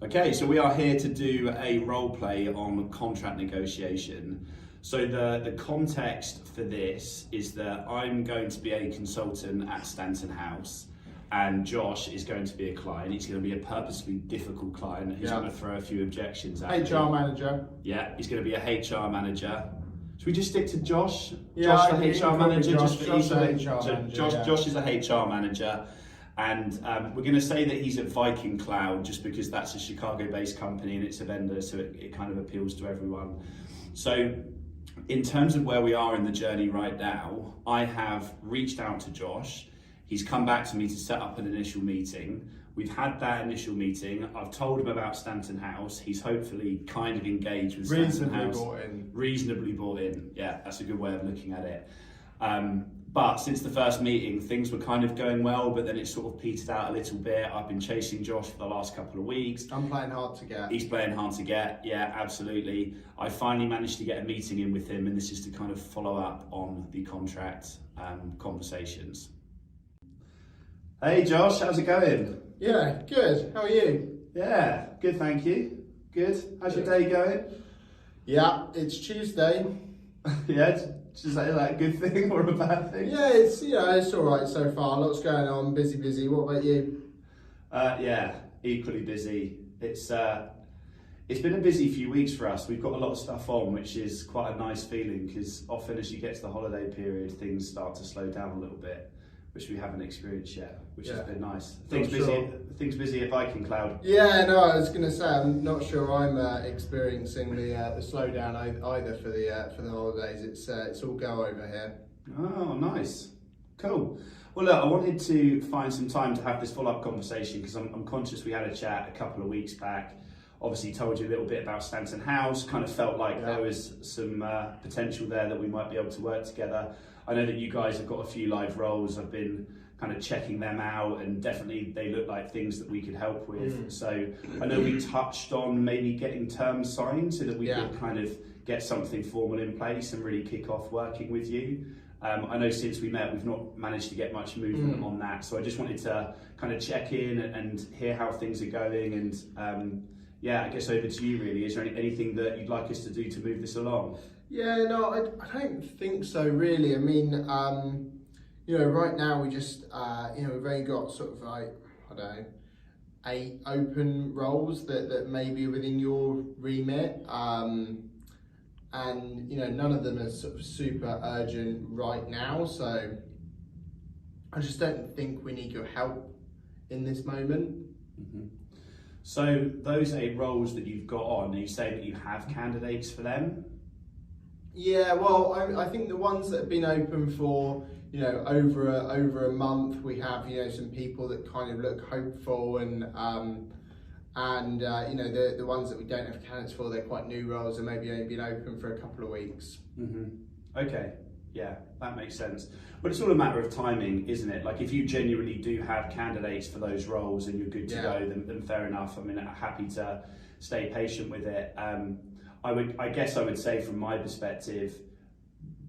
Okay, so we are here to do a role play on contract negotiation. So the context for this is that I'm going to be a consultant at Stanton House and Josh is going to be a client. He's going to be a purposely difficult client. He's going to throw a few objections at me. HR manager. Yeah, he's going to be a HR manager. Should we just stick to Josh? Yeah, Josh, the HR manager, Josh, just for ease of it. HR So manager, Josh is a HR manager. And we're going to say that he's at Viking Cloud just because that's a Chicago-based company and it's a vendor, so it kind of appeals to everyone. So in terms of where we are in the journey right now, I have reached out to Josh. He's come back to me to set up an initial meeting. We've had that initial meeting. I've told him about Stanton House. He's hopefully kind of engaged with Stanton House. Reasonably bought in. Yeah, that's a good way of looking at it. But since the first meeting, things were kind of going well, but then it sort of petered out a little bit. I've been chasing Josh for the last couple of weeks. I'm playing hard to get. He's playing hard to get, yeah, absolutely. I finally managed to get a meeting in with him, and this is to kind of follow up on the contract conversations. Hey Josh, how's it going? Yeah, good. How are you? Yeah, good, thank you. Good. How's your day going? Yeah, it's Tuesday. Yeah, is that a good thing or a bad thing? Yeah, it's all right so far. Lots going on. Busy. What about you? Yeah, equally busy. It's been a busy few weeks for us. We've got a lot of stuff on, which is quite a nice feeling because often as you get to the holiday period, things start to slow down a little bit, which we haven't experienced yet, which has been nice. Things busy at Viking Cloud. Yeah, no, I was going to say I'm not sure I'm experiencing the slowdown either for the holidays. It's all go over here. Oh, nice, cool. Well, look, I wanted to find some time to have this follow-up conversation because I'm conscious we had a chat a couple of weeks back. Obviously told you a little bit about Stanton House, kind of felt like there was some potential there that we might be able to work together. I know that you guys have got a few live roles. I've been kind of checking them out and definitely they look like things that we could help with. So I know we touched on maybe getting terms signed so that we could kind of get something formal in place and really kick off working with you. I know since we met, we've not managed to get much movement on that. So I just wanted to kind of check in and hear how things are going and yeah, I guess over to you really. Is there anything that you'd like us to do to move this along? Yeah, no, I don't think so really. I mean, right now we just, we've only got sort of like, 8 open roles that may be within your remit. And, none of them are sort of super urgent right now. So I just don't think we need your help in this moment. Mm-hmm. So those 8 roles that you've got on, are you saying that you have candidates for them? Yeah, well, I think the ones that have been open for, over a month, we have, some people that kind of look hopeful and the ones that we don't have candidates for, they're quite new roles and maybe only been open for a couple of weeks. Mm-hmm. Okay, yeah, that makes sense. But it's all a matter of timing, isn't it? Like if you genuinely do have candidates for those roles and you're good to go, then fair enough. I mean, I'm happy to stay patient with it. I guess I would say from my perspective,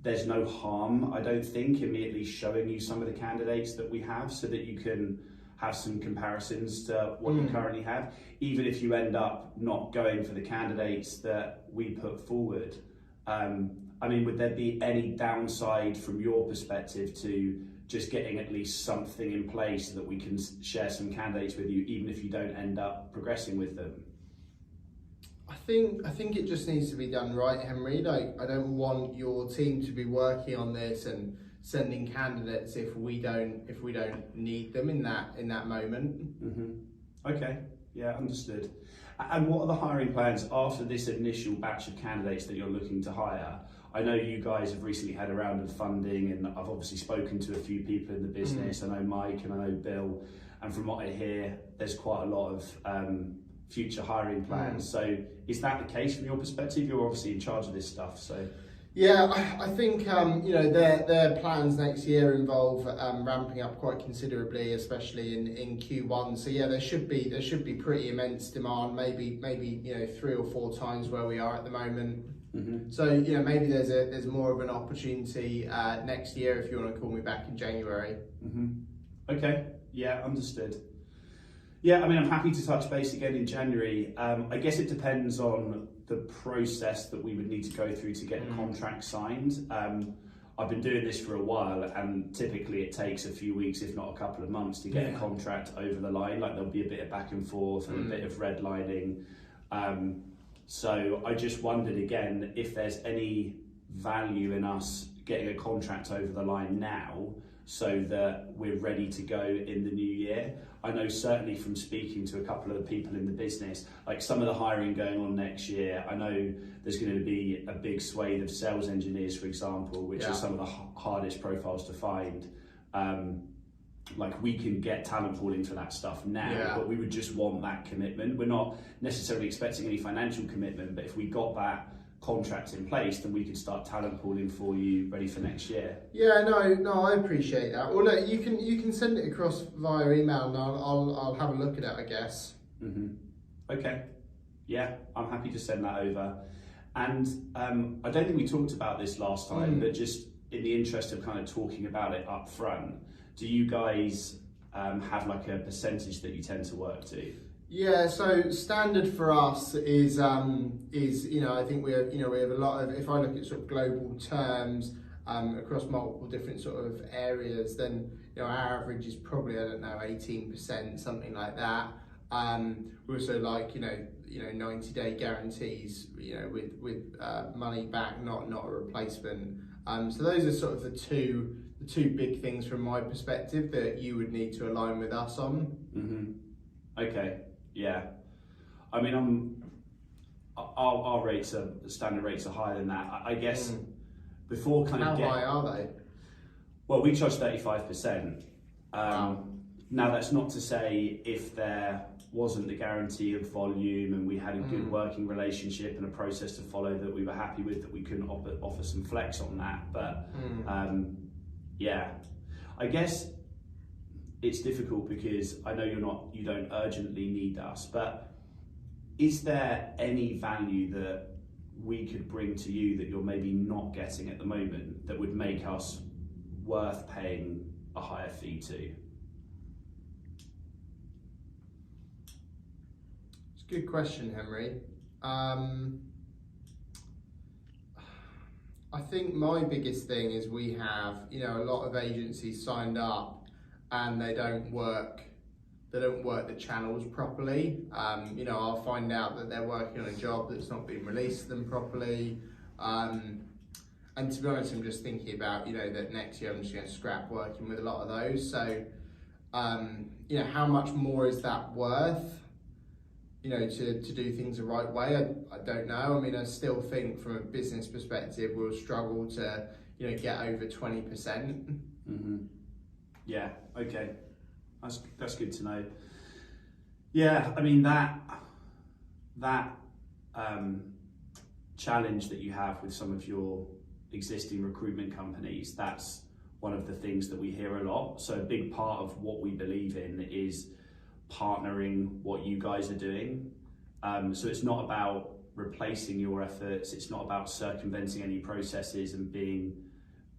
there's no harm, I don't think, in me at least showing you some of the candidates that we have so that you can have some comparisons to what you currently have, even if you end up not going for the candidates that we put forward. I mean, would there be any downside from your perspective to just getting at least something in place so that we can share some candidates with you, even if you don't end up progressing with them? I think it just needs to be done right, Henry. Like, I don't want your team to be working on this and sending candidates if we don't need them in that moment. Mm-hmm. Okay, yeah, understood. And what are the hiring plans after this initial batch of candidates that you're looking to hire? I know you guys have recently had a round of funding and I've obviously spoken to a few people in the business. I know Mike and I know Bill, and from what I hear, there's quite a lot of future hiring plans. So is that the case from your perspective? You're obviously in charge of this stuff, so. Yeah, I think their plans next year involve ramping up quite considerably, especially in Q1. So yeah, there should be pretty immense demand, maybe 3 or 4 times where we are at the moment. Mm-hmm. So maybe there's more of an opportunity next year if you want to call me back in January. Mm-hmm. Okay, yeah, understood. Yeah, I mean, I'm happy to touch base again in January. I guess it depends on the process that we would need to go through to get a contract signed. I've been doing this for a while, and typically it takes a few weeks, if not a couple of months, to get a contract over the line. Like, there'll be a bit of back and forth and a bit of redlining. So I just wondered again if there's any value in us getting a contract over the line now, so that we're ready to go in the new year. I know certainly from speaking to a couple of the people in the business, like some of the hiring going on next year, I know there's going to be a big swathe of sales engineers, for example, which are some of the hardest profiles to find. Like, we can get talent pooling for that stuff now, but we would just want that commitment. We're not necessarily expecting any financial commitment, but if we got that contract in place, then we could start talent pooling for you ready for next year. Yeah, no, I appreciate that. Well, look, you can send it across via email, and I'll have a look at it, I guess. Okay, yeah, I'm happy to send that over. And I don't think we talked about this last time, but just in the interest of kind of talking about it up front, do you guys have like a percentage that you tend to work to? Yeah, so standard for us is I think we have a lot of, if I look at sort of global terms across multiple different sort of areas, then our average is probably, I don't know, 18%, something like that. We also like 90-day guarantees, with money back, not a replacement. So those are sort of the two big things from my perspective that you would need to align with us on. Okay. Yeah, I mean, our rates are, the standard rates are higher than that. I guess before kind of How high are they? Well, we charge 35%. Now, that's not to say if there wasn't the guarantee of volume and we had a good working relationship and a process to follow that we were happy with, that we couldn't offer some flex on that. But yeah, I guess it's difficult because I know you don't urgently need us, but is there any value that we could bring to you that you're maybe not getting at the moment that would make us worth paying a higher fee to? It's a good question, Henry. I think my biggest thing is we have, a lot of agencies signed up and they don't work the channels properly. I'll find out that they're working on a job that's not been released to them properly. And to be honest, I'm just thinking about, that next year I'm just going to scrap working with a lot of those. So, how much more is that worth, to do things the right way? I don't know. I mean, I still think from a business perspective, we'll struggle to, get over 20%. Yeah, okay, that's good to know. Yeah, I mean, that challenge that you have with some of your existing recruitment companies, that's one of the things that we hear a lot. So a big part of what we believe in is partnering what you guys are doing. So it's not about replacing your efforts, it's not about circumventing any processes and being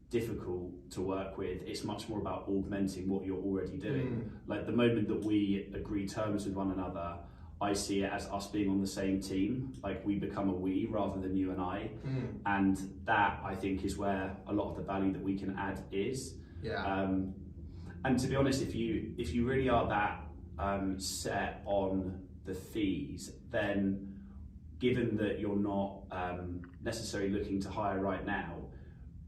difficult to work with. It's much more about augmenting what you're already doing. Like, the moment that we agree terms with one another, I see it as us being on the same team. Like, we become a we rather than you and I. And that, I think, is where a lot of the value that we can add is. And to be honest, if you really are that set on the fees, then given that you're not necessarily looking to hire right now,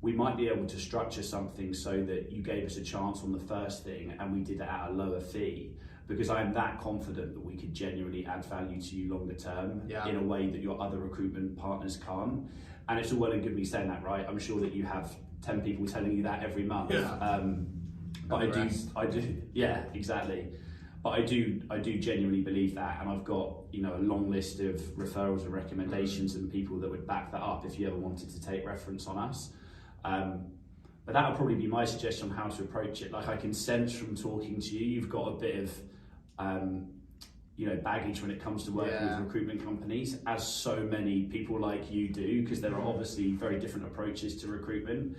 we might be able to structure something so that you gave us a chance on the first thing and we did it at a lower fee, because I am that confident that we could genuinely add value to you longer term in a way that your other recruitment partners can't. And it's all well and good me saying that, right? I'm sure that you have 10 people telling you that every month. But I do, yeah, exactly. But I do genuinely believe that, and I've got a long list of referrals and recommendations and people that would back that up if you ever wanted to take reference on us. But that would probably be my suggestion on how to approach it. Like, I can sense from talking to you, you've got a bit of baggage when it comes to working with recruitment companies, as so many people like you do, because there are obviously very different approaches to recruitment.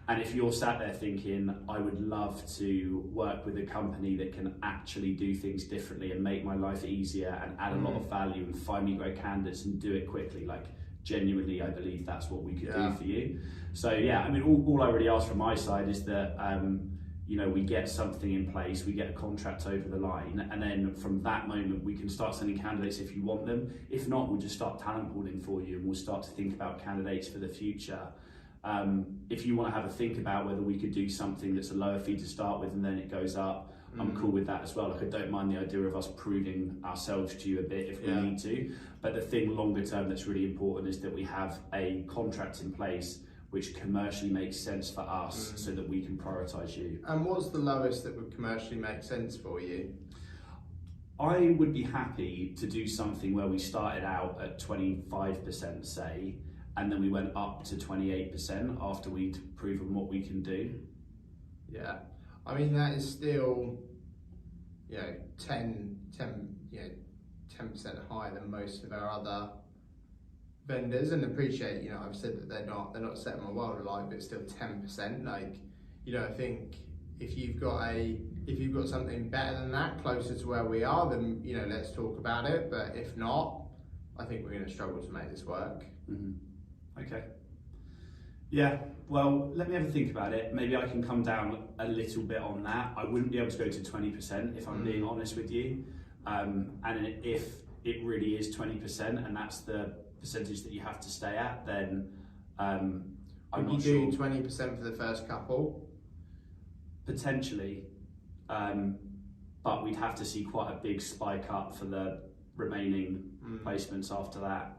And if you're sat there thinking, I would love to work with a company that can actually do things differently and make my life easier and add a lot of value and find me great candidates and do it quickly, like genuinely, I believe that's what we could do for you. So yeah, I mean, all I really ask from my side is that, you know, we get something in place, we get a contract over the line, and then from that moment we can start sending candidates if you want them. If not, we'll just start talent pooling for you and we'll start to think about candidates for the future. If you want to have a think about whether we could do something that's a lower fee to start with and then it goes up, I'm cool with that as well. Like, I don't mind the idea of us proving ourselves to you a bit if we need to. But the thing longer term that's really important is that we have a contract in place which commercially makes sense for us so that we can prioritise you. And what's the lowest that would commercially make sense for you? I would be happy to do something where we started out at 25%, say, and then we went up to 28% after we'd proven what we can do. Yeah, I mean, that is still, you know, 10% higher than most of our other vendors, and appreciate, you know, I've said that they're not setting my world alight, but still 10%. Like, you know, I think if you've got something better than that, closer to where we are, then, you know, let's talk about it. But if not, I think we're going to struggle to make this work. Okay. Yeah, well, let me have a think about it. Maybe I can come down a little bit on that. I wouldn't be able to go to 20% if I'm being honest with you. And if it really is 20% and that's the percentage that you have to stay at, then I'm not sure. Would you do 20% for the first couple? Potentially, but we'd have to see quite a big spike up for the remaining placements after that.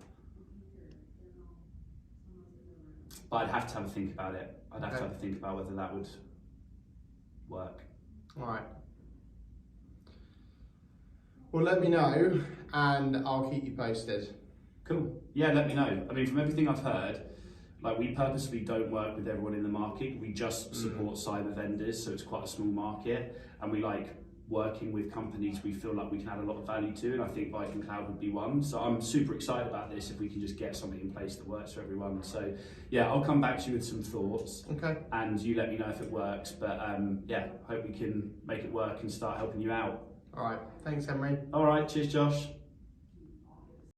But I'd have to have a think about it. I'd have to have a think about whether that would work. All right. Well, let me know and I'll keep you posted. Cool. Yeah, let me know. I mean, from everything I've heard, like, we purposely don't work with everyone in the market. We just support cyber vendors, so it's quite a small market, and we like working with companies we feel like we can add a lot of value to, and I think Viking Cloud would be one. So I'm super excited about this if we can just get something in place that works for everyone. So yeah, I'll come back to you with some thoughts. Okay. And you let me know if it works. But yeah, hope we can make it work and start helping you out. All right. Thanks, Henry. All right. Cheers, Josh.